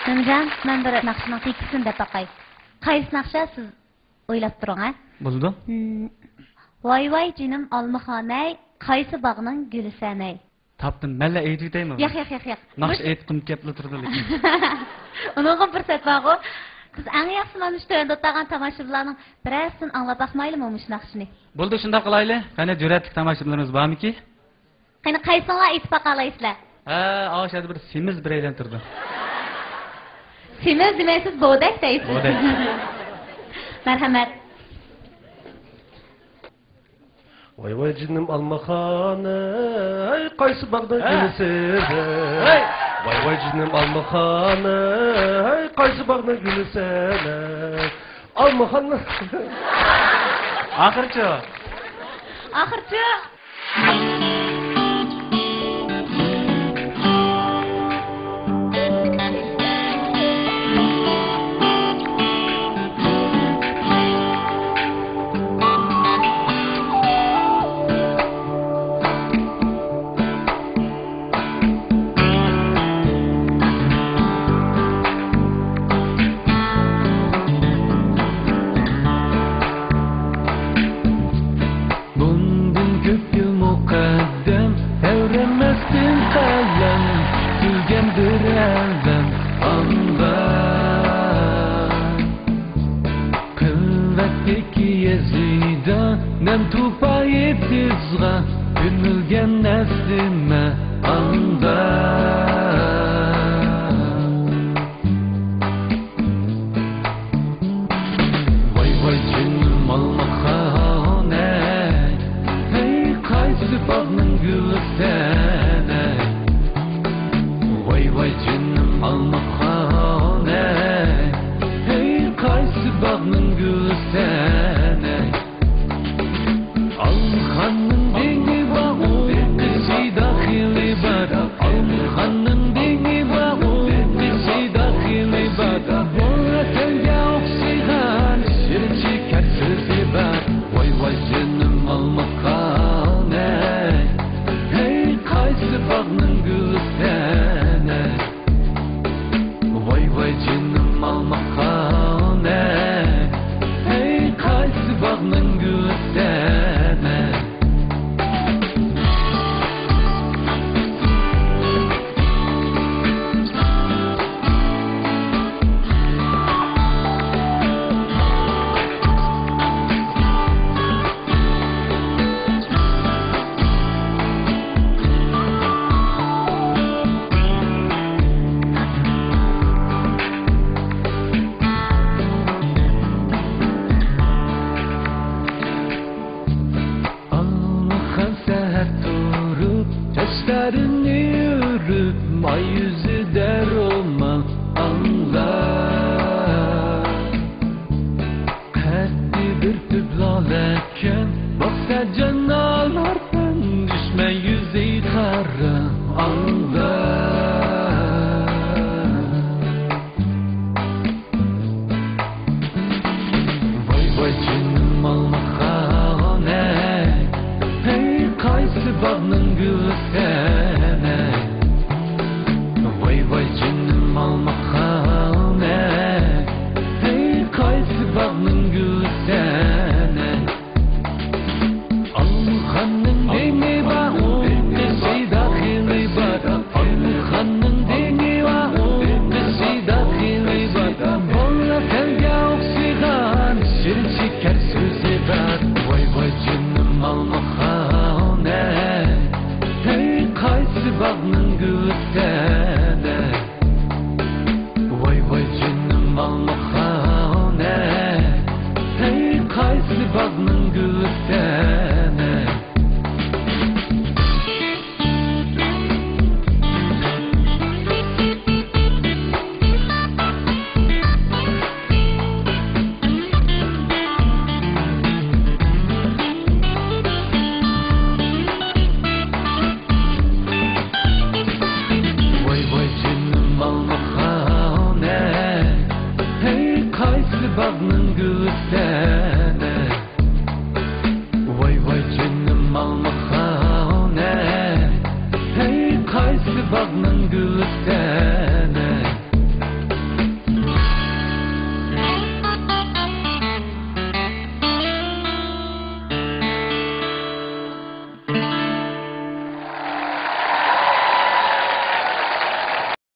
Nimcan, men bir naqshning tekisini deb baqay. Qaysi naqsha siz o'ylab turing, ha? Bo'ldi. Voy voy jinim olmaxonay, qaysi bog'ning guli sanay. Tapdim, malla aytaymi? Yo'q. Naqsh aytqim kelib turdi lekin. Uningga fursat bor-ku. Siz eng yaxshi mana shu to'yda o'tgan tomoshabinlarning birasini anglab baxmaylikmi mush naqshni? Bo'ldi, shunda qilaylik. Qani jur'atli tomoshabinlarimiz bormi-ki? Qani qaysinglar aytib baqalaysizlar? Ha, o'shada bir semiz bir aylantirdi. Semiz demaysiz, bo'dak deysiz. Bo'dak. Marhamat. Vay vay cinim almakhane, ay qaysi bag'da gülüsün. Vay vay cinim almakhane, ay qaysi bag'da gülüsün. Almakhane. Oxirchi. Nem tupayıp tizga Ümülgen neslime anda Vay vay cinim almakhane Hey kaysı bağının gülü sene Vay vay cinim almakhane Hey kaysı bağının gülü sene Almakhannın dengi bağı Kışı dakhili bada Almakhannın dengi bağı Kışı dakhili bada Bora telge oksigan Şirin şeker sözü var Vay vay canım almakhane Hey kaysı bağının gülü sene Vay vay canım almakhane Hey kaysı bağının gülü sene Almakhan seher durup Taşlarını yürüp Ay yüzü der olma anlar Kalbi bir tüblaleken Baksa canalardan Düşme yüzü kara anlar Vay vay cinim almakhane Hey kaysı bağının gülü sene Vay vay cinim almakhane Hey kaysı bağının gülü sene Almakhannın dengi bağı Kışı dakhili bada Almakhannın dengi bağı Kışı dakhili bada Bora telge oksigan Şirin şeker sözü var Vay vay cinim almakhane Hey kaysı bağının gülü sene Vay vay cinim almakhane Hey kaysı bağının gülü sene Vay vay cinim almakhane Hey kaysı bağının